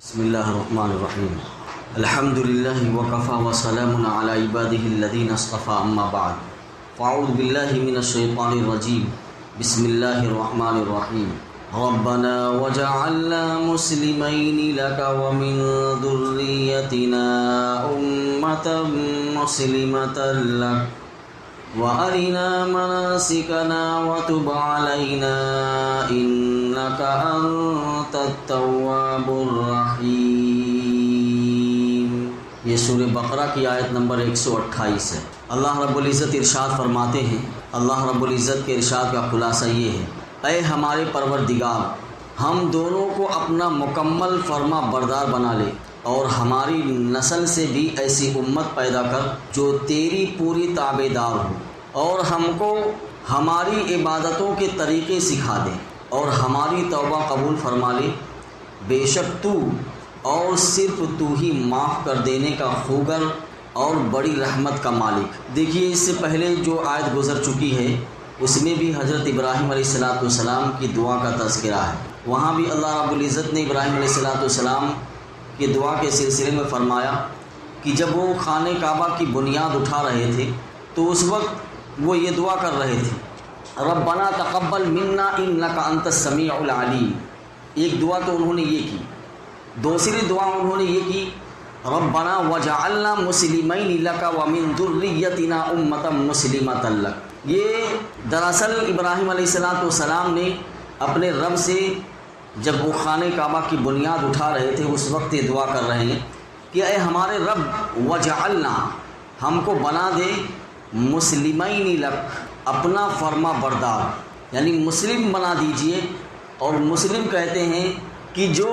بسم اللہ الرحمن الرحیم الحمدللہ وکفی وسلام علی عباده الذین اصطفى اما بعد فاعوذ باللہ من الشیطان الرجیم بسم اللہ الرحمن الرحیم ربنا وجعلنا مسلمین لک ومن ذریتنا امة مسلمة لک وَأَرِنَا مَنَاسِكَنَا وَتُبْ عَلَيْنَا إِنَّكَ أَنْتَ التَّوَّابُ الرَّحِيمُ۔ یہ سورہ بقرہ کی آیت نمبر 128 ہے۔ اللہ رب العزت ارشاد فرماتے ہیں، اللہ رب العزت کے ارشاد کا خلاصہ یہ ہے: اے ہمارے پروردگار، ہم دونوں کو اپنا مکمل فرما بردار بنا لے اور ہماری نسل سے بھی ایسی امت پیدا کر جو تیری پوری تابع دار ہو، اور ہم کو ہماری عبادتوں کے طریقے سکھا دے اور ہماری توبہ قبول فرما لے۔ بے شک تو اور صرف تو ہی معاف کر دینے کا خوگر اور بڑی رحمت کا مالک۔ دیکھیے، اس سے پہلے جو آیت گزر چکی ہے اس میں بھی حضرت ابراہیم علیہ السلام کی دعا کا تذکرہ ہے۔ وہاں بھی اللہ رب العزت نے ابراہیم علیہ السلام کی دعا کے سلسلے میں فرمایا کہ جب وہ خانہ کعبہ کی بنیاد اٹھا رہے تھے تو اس وقت وہ یہ دعا کر رہے تھے: ربنا تقبل منا انک انت السمیع العلیم۔ ایک دعا تو انہوں نے یہ کی، دوسری دعا انہوں نے یہ کی: ربنا وجعلنا مسلمین لک ومن ذریتنا امۃ مسلمۃ لک۔ یہ دراصل ابراہیم علیہ السلام نے اپنے رب سے جب وہ خانہ کعبہ کی بنیاد اٹھا رہے تھے اس وقت یہ دعا کر رہے ہیں کہ اے ہمارے رب، وجعلنا، ہم کو بنا دے، مسلمین لک، اپنا فرما بردار، یعنی مسلم بنا دیجئے۔ اور مسلم کہتے ہیں کہ جو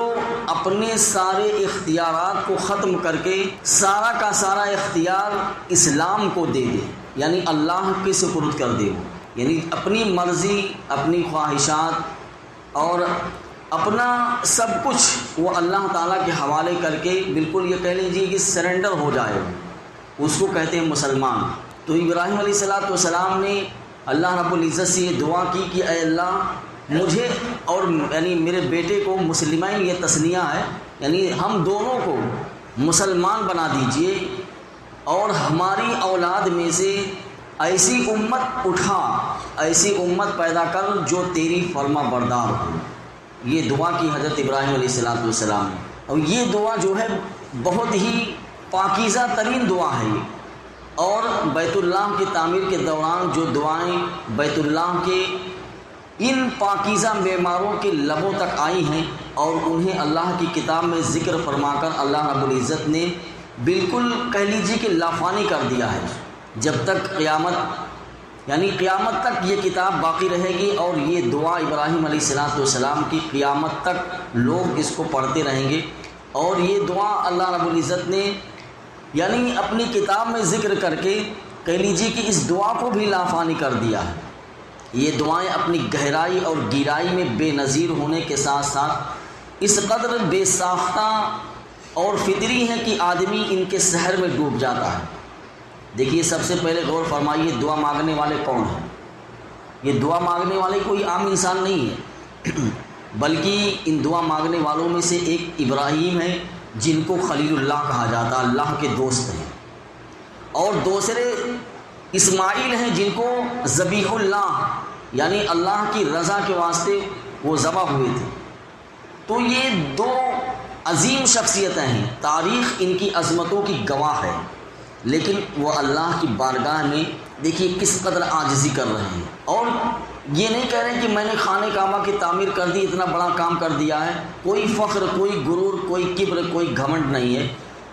اپنے سارے اختیارات کو ختم کر کے سارا کا سارا اختیار اسلام کو دے دے، یعنی اللہ کے سپرد کر دے، یعنی اپنی مرضی، اپنی خواہشات اور اپنا سب کچھ وہ اللہ تعالیٰ کے حوالے کر کے بالکل یہ کہہ لیجیے کہ سرنڈر ہو جائے، اس کو کہتے ہیں مسلمان۔ تو ابراہیم علیہ السلام نے اللہ رب العزت سے یہ دعا کی کہ اے اللہ، مجھے اور یعنی میرے بیٹے کو، مسلمین یہ تثنیہ ہے، یعنی ہم دونوں کو مسلمان بنا دیجئے اور ہماری اولاد میں سے ایسی امت اٹھا، ایسی امت پیدا کر جو تیری فرما بردار ہو۔ یہ دعا کی حضرت ابراہیم علیہ السلام نے، اور یہ دعا جو ہے بہت ہی پاکیزہ ترین دعا ہے یہ۔ اور بیت اللہ کی تعمیر کے دوران جو دعائیں بیت اللہ کے ان پاکیزہ معماروں کے لبوں تک آئی ہیں اور انہیں اللہ کی کتاب میں ذکر فرما کر اللہ رب العزت نے بالکل کہہ لیجیے کہ لافانی کر دیا ہے۔ جب تک قیامت، یعنی قیامت تک یہ کتاب باقی رہے گی اور یہ دعا ابراہیم علیہ السلام کی قیامت تک لوگ اس کو پڑھتے رہیں گے۔ اور یہ دعا اللہ رب العزت نے یعنی اپنی کتاب میں ذکر کر کے کہہ لیجیے کہ اس دعا کو بھی لافانی کر دیا ہے۔ یہ دعائیں اپنی گہرائی اور گہرائی میں بے نظیر ہونے کے ساتھ ساتھ اس قدر بے ساختہ اور فطری ہیں کہ آدمی ان کے سحر میں ڈوب جاتا ہے۔ دیکھیے، سب سے پہلے غور فرمائیے، دعا مانگنے والے کون ہیں؟ یہ دعا مانگنے والے کوئی عام انسان نہیں ہے، بلکہ ان دعا مانگنے والوں میں سے ایک ابراہیم ہے جن کو خلیل اللہ کہا جاتا، اللہ کے دوست ہیں، اور دوسرے اسماعیل ہیں جن کو ذبیح اللہ، یعنی اللہ کی رضا کے واسطے وہ ذبح ہوئے تھے۔ تو یہ دو عظیم شخصیتیں ہیں، تاریخ ان کی عظمتوں کی گواہ ہے، لیکن وہ اللہ کی بارگاہ میں دیکھیے کس قدر عاجزی کر رہے ہیں۔ اور یہ نہیں کہہ رہے کہ میں نے خانہ کعبہ کی تعمیر کر دی، اتنا بڑا کام کر دیا ہے، کوئی فخر، کوئی غرور، کوئی کبر، کوئی گھمنڈ نہیں ہے،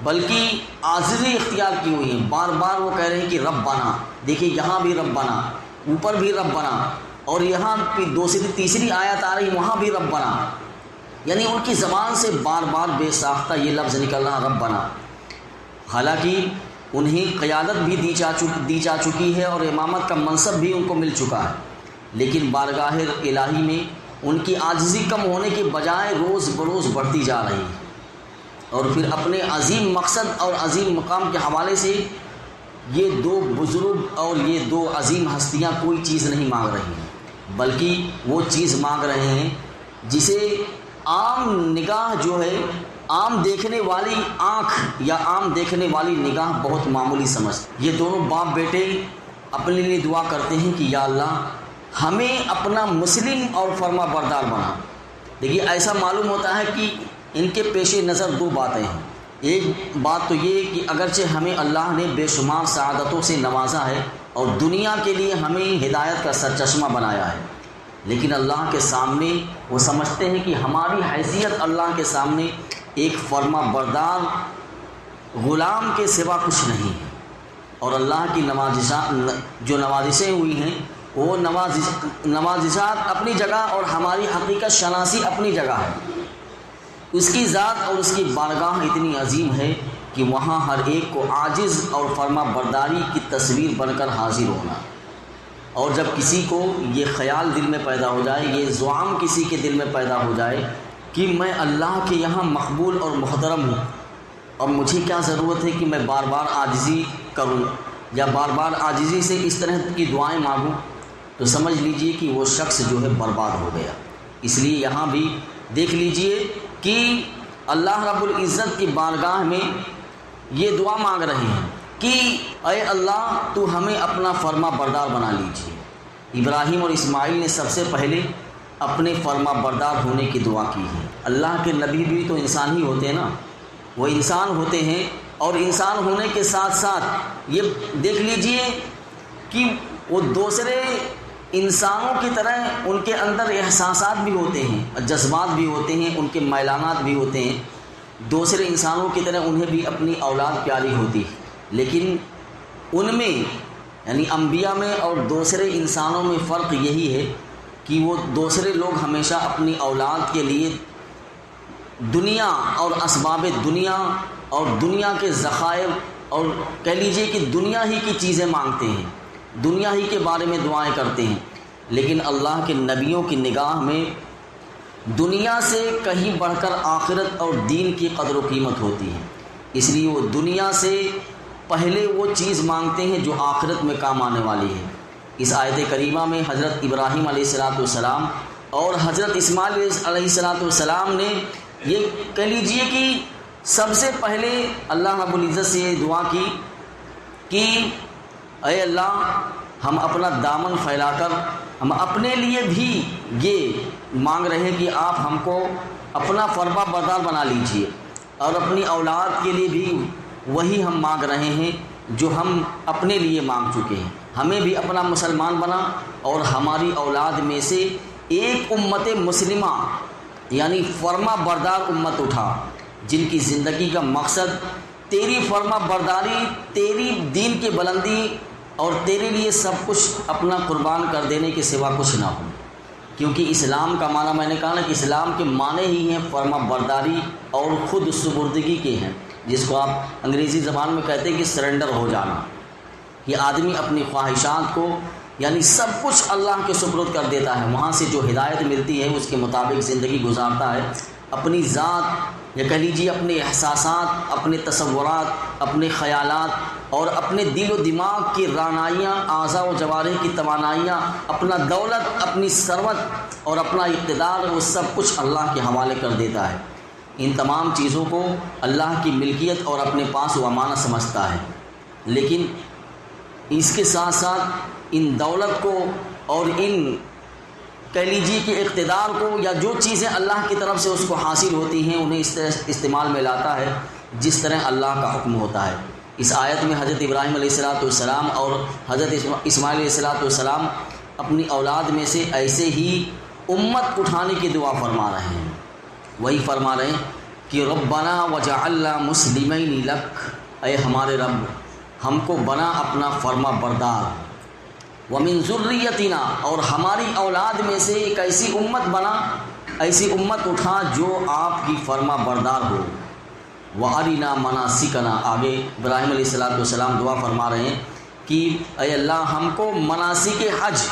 بلکہ عاجزی اختیار کی ہوئی ہے۔ بار بار وہ کہہ رہے ہیں کہ رب بنا، دیکھیے یہاں بھی رب بنا، اوپر بھی رب بنا، اور یہاں دوسری تیسری آیت آ رہی وہاں بھی رب بنا، یعنی ان کی زبان سے بار بار بے ساختہ یہ لفظ نکل رہا، رب بنا۔ حالانکہ انہیں قیادت بھی دی جا چکی ہے اور امامت کا منصب بھی ان کو مل چکا ہے، لیکن بارگاہ الہی میں ان کی عاجزی کم ہونے کے بجائے روز بروز بڑھتی جا رہی ہے، اور پھر اپنے عظیم مقصد اور عظیم مقام کے حوالے سے یہ دو بزرگ اور یہ دو عظیم ہستیاں کوئی چیز نہیں مانگ رہی ہیں، بلکہ وہ چیز مانگ رہے ہیں جسے عام نگاہ جو ہے عام دیکھنے والی آنکھ یا عام دیکھنے والی نگاہ بہت معمولی سمجھ. یہ دونوں باپ بیٹے اپنے لیے دعا کرتے ہیں کہ یا اللہ ہمیں اپنا مسلم اور فرما بردار بنا. دیکھیے ایسا معلوم ہوتا ہے کہ ان کے پیش نظر دو باتیں ہیں. ایک بات تو یہ کہ اگرچہ ہمیں اللہ نے بے شمار سعادتوں سے نوازا ہے اور دنیا کے لیے ہمیں ہدایت کا سرچشمہ بنایا ہے، لیکن اللہ کے سامنے وہ سمجھتے ہیں کہ ہماری حیثیت اللہ کے سامنے ایک فرما بردار غلام کے سوا کچھ نہیں ہے. اور اللہ کی جو نوازشیں ہوئی ہیں وہ نوازشات اپنی جگہ اور ہماری حقیقت شناسی اپنی جگہ ہے. اس کی ذات اور اس کی بارگاہ اتنی عظیم ہے کہ وہاں ہر ایک کو عاجز اور فرما برداری کی تصویر بن کر حاضر ہونا. اور جب کسی کو یہ خیال دل میں پیدا ہو جائے، یہ زعم کسی کے دل میں پیدا ہو جائے کہ میں اللہ کے یہاں مقبول اور محترم ہوں اور مجھے کیا ضرورت ہے کہ میں بار بار عاجزی کروں یا بار بار عاجزی سے اس طرح کی دعائیں مانگوں، تو سمجھ لیجئے کہ وہ شخص جو ہے برباد ہو گیا. اس لیے یہاں بھی دیکھ لیجئے کہ اللہ رب العزت کی بارگاہ میں یہ دعا مانگ رہے ہیں کہ اے اللہ تو ہمیں اپنا فرما بردار بنا لیجیے. ابراہیم اور اسماعیل نے سب سے پہلے اپنے فرما بردار ہونے کی دعا کی ہے. اللہ کے نبی بھی تو انسان ہی ہوتے ہیں نا، وہ انسان ہوتے ہیں اور انسان ہونے کے ساتھ ساتھ یہ دیکھ لیجئے کہ وہ دوسرے انسانوں کی طرح ان کے اندر احساسات بھی ہوتے ہیں، جذبات بھی ہوتے ہیں، ان کے میلانات بھی ہوتے ہیں. دوسرے انسانوں کی طرح انہیں بھی اپنی اولاد پیاری ہوتی ہے، لیکن ان میں یعنی انبیاء میں اور دوسرے انسانوں میں فرق یہی ہے کہ وہ دوسرے لوگ ہمیشہ اپنی اولاد کے لیے دنیا اور اسباب دنیا اور دنیا کے ذخائر اور کہہ لیجئے کہ دنیا ہی کی چیزیں مانگتے ہیں، دنیا ہی کے بارے میں دعائیں کرتے ہیں. لیکن اللہ کے نبیوں کی نگاہ میں دنیا سے کہیں بڑھ کر آخرت اور دین کی قدر و قیمت ہوتی ہے. اس لیے وہ دنیا سے پہلے وہ چیز مانگتے ہیں جو آخرت میں کام آنے والی ہے. اس آیت کریمہ میں حضرت ابراہیم علیہ السلام اور حضرت اسماعیل علیہ السلام نے یہ کہہ لیجئے کہ سب سے پہلے اللہ رب العزت سے یہ دعا کی کہ اے اللہ ہم اپنا دامن پھیلا کر ہم اپنے لیے بھی یہ مانگ رہے ہیں کہ آپ ہم کو اپنا فرما بردار بنا لیجئے، اور اپنی اولاد کے لیے بھی وہی ہم مانگ رہے ہیں جو ہم اپنے لیے مانگ چکے ہیں. ہمیں بھی اپنا مسلمان بنا اور ہماری اولاد میں سے ایک امت مسلمہ یعنی فرما بردار امت اٹھا جن کی زندگی کا مقصد تیری فرما برداری، تیری دین کی بلندی اور تیرے لیے سب کچھ اپنا قربان کر دینے کے سوا کچھ نہ ہو. کیونکہ اسلام کا معنی میں نے کہا نا کہ اسلام کے معنی ہی ہیں فرما برداری اور خود سپردگی کے ہیں، جس کو آپ انگریزی زبان میں کہتے ہیں کہ سرنڈر ہو جانا. یہ آدمی اپنی خواہشات کو یعنی سب کچھ اللہ کے سپرد کر دیتا ہے، وہاں سے جو ہدایت ملتی ہے اس کے مطابق زندگی گزارتا ہے. اپنی ذات یا کہہ لیجیے اپنے احساسات، اپنے تصورات، اپنے خیالات اور اپنے دل و دماغ کی رانائیاں، اعضاء و جوارح کی توانائیاں، اپنا دولت، اپنی ثروت اور اپنا اقتدار، وہ سب کچھ اللہ کے حوالے کر دیتا ہے. ان تمام چیزوں کو اللہ کی ملکیت اور اپنے پاس و امانت سمجھتا ہے. لیکن اس کے ساتھ ساتھ ان دولت کو اور ان کہہ لیجیے کہ اقتدار کو یا جو چیزیں اللہ کی طرف سے اس کو حاصل ہوتی ہیں انہیں اس طرح استعمال میں لاتا ہے جس طرح اللہ کا حکم ہوتا ہے. اس آیت میں حضرت ابراہیم علیہ السلام اور حضرت اسماعیل علیہ السلام اپنی اولاد میں سے ایسے ہی امت اٹھانے کی دعا فرما رہے ہیں. وہی فرما رہے ہیں کہ ربنا وجعلنا مسلمین لک، اے ہمارے رب ہم کو بنا اپنا فرما بردار، ومن ذریتنا، اور ہماری اولاد میں سے ایک ایسی امت بنا، ایسی امت اٹھا جو آپ کی فرما بردار ہو. وَأَرِنَا مَنَاسِكَنَا، آگے ابراہیم علیہ السلام دعا فرما رہے ہیں کہ اے اللہ ہم کو مناسک حج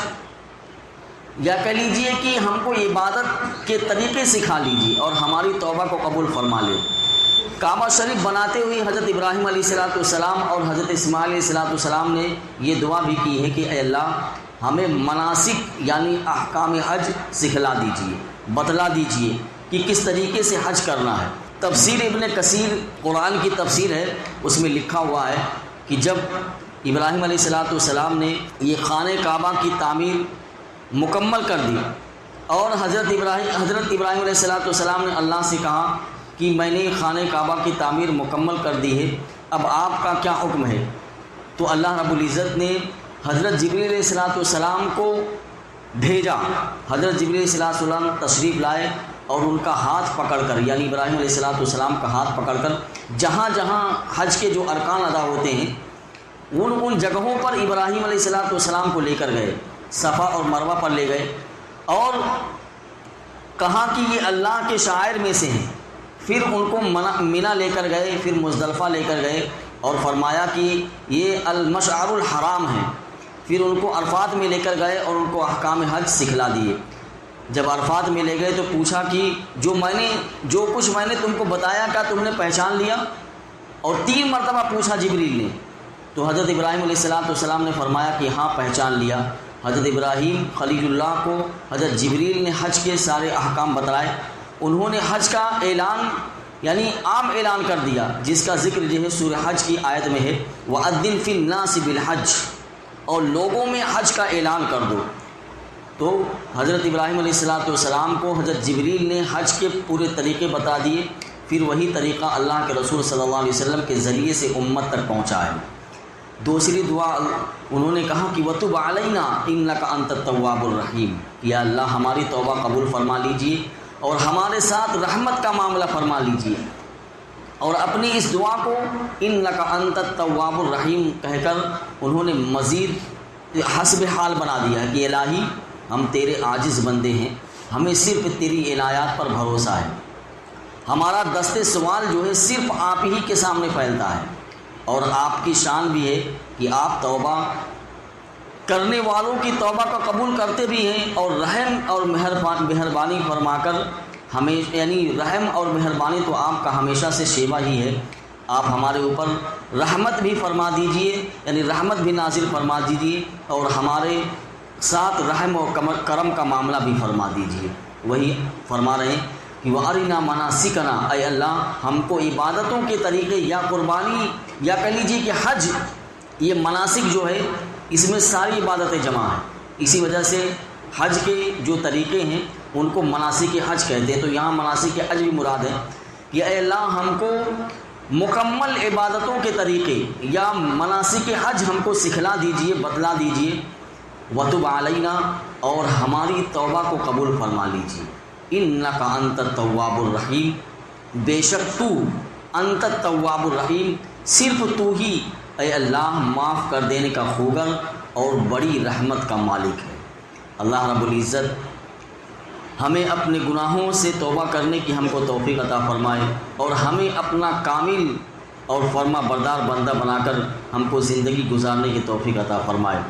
یا کہہ لیجئے کہ ہم کو عبادت کے طریقے سکھا لیجیے اور ہماری توبہ کو قبول فرما لے. کعبہ شریف بناتے ہوئے حضرت ابراہیم علیہ السلام اور حضرت اسماعیل علیہ السلام نے یہ دعا بھی کی ہے کہ اے اللہ ہمیں مناسک یعنی احکام حج سکھلا دیجیے، بتلا دیجیے کہ کس طریقے سے حج کرنا ہے. تفسیر ابن کثیر قرآن کی تفسیر ہے، اس میں لکھا ہوا ہے کہ جب ابراہیم علیہ السلام نے یہ خانہ کعبہ کی تعمیر مکمل کر دی اور حضرت ابراہیم علیہ السلام نے اللہ سے کہا کہ میں نے خانہ کعبہ کی تعمیر مکمل کر دی ہے، اب آپ کا کیا حکم ہے؟ تو اللہ رب العزت نے حضرت جبریل علیہ السلام کو بھیجا۔ حضرت جبریل علیہ السلام تشریف لائے اور ان کا ہاتھ پکڑ کر، یعنی ابراہیم علیہ السلام کا ہاتھ پکڑ کر جہاں جہاں حج کے جو ارکان ادا ہوتے ہیں ان جگہوں پر ابراہیم علیہ السلام کو لے کر گئے، صفا اور مروہ پر لے گئے اور کہا کہ یہ اللہ کے شاعر میں سے ہیں۔ پھر ان کو منی لے کر گئے، پھر مزدلفہ لے کر گئے اور فرمایا کہ یہ المشعر الحرام ہیں۔ پھر ان کو عرفات میں لے کر گئے اور ان کو احکام حج سکھلا دیے۔ جب عرفات میں لے گئے تو پوچھا کہ جو کچھ میں نے تم کو بتایا کیا تم نے پہچان لیا؟ اور 3 مرتبہ پوچھا جبریل نے، تو حضرت ابراہیم علیہ السلام نے فرمایا کہ ہاں پہچان لیا۔ حضرت ابراہیم خلیل اللہ کو حضرت جبریل نے حج کے سارے احکام بتلائے، انہوں نے حج کا اعلان یعنی عام اعلان کر دیا، جس کا ذکر جو ہے سورہ حج کی آیت میں ہے، وَأَذِّن فِي النَّاسِ بِالْحَجِّ، اور لوگوں میں حج کا اعلان کر دو۔ تو حضرت ابراہیم علیہ السلام کو حضرت جبریل نے حج کے پورے طریقے بتا دیے، پھر وہی طریقہ اللہ کے رسول صلی اللہ علیہ وسلم کے ذریعے سے امت تک پہنچا ہے۔ دوسری دعا انہوں نے کہا کہ وَتُبْ عَلَيْنَا إِنَّكَ أَنْتَ التَّوَّابُ الرَّحِيمُ، یا اللہ ہماری توبہ قبول فرما لیجئے اور ہمارے ساتھ رحمت کا معاملہ فرما لیجئے۔ اور اپنی اس دعا کو إِنَّكَ أَنْتَ التَّوَّابُ الرَّحِيمُ کہہ کر انہوں نے مزید حسب حال بنا دیا کہ الہی ہم تیرے عاجز بندے ہیں، ہمیں صرف تیری عنایات پر بھروسہ ہے، ہمارا دست سوال جو ہے صرف آپ ہی کے سامنے پھیلتا ہے، اور آپ کی شان بھی ہے کہ آپ توبہ کرنے والوں کی توبہ کو قبول کرتے بھی ہیں، اور رحم اور مہربانی فرما کر ہمیں یعنی رحم اور مہربانی تو آپ کا ہمیشہ سے شیوا ہی ہے، آپ ہمارے اوپر رحمت بھی فرما دیجئے، یعنی رحمت بھی نازل فرما دیجئے اور ہمارے ساتھ رحم اور کرم کا معاملہ بھی فرما دیجئے۔ وہی فرما رہے ہیں کہ وَأَرِنَا مَنَاسِكَنَا، اے اللہ ہم کو عبادتوں کے طریقے یا قربانی یا کہہ لیجیے کہ حج، یہ مناسک جو ہے اس میں ساری عبادتیں جمع ہیں، اسی وجہ سے حج کے جو طریقے ہیں ان کو مناسک حج کہتے ہیں۔ تو یہاں مناسک حج بھی مراد ہے کہ اے اللہ ہم کو مکمل عبادتوں کے طریقے یا مناسک حج ہم کو سکھلا دیجئے، بتلا دیجئے۔ وَتُبْ عَلَيْنَا، اور ہماری توبہ کو قبول فرما لیجئے۔ إِنَّكَ أَنْتَ التَّوَّابُ الرَّحِيمُ، بے شک تو أَنْتَ التَّوَّابُ الرَّحِيمُ، صرف تو ہی اے اللہ معاف کر دینے کا خوگر اور بڑی رحمت کا مالک ہے۔ اللہ رب العزت ہمیں اپنے گناہوں سے توبہ کرنے کی ہم کو توفیق عطا فرمائے اور ہمیں اپنا کامل اور فرما بردار بندہ بنا کر ہم کو زندگی گزارنے کی توفیق عطا فرمائے۔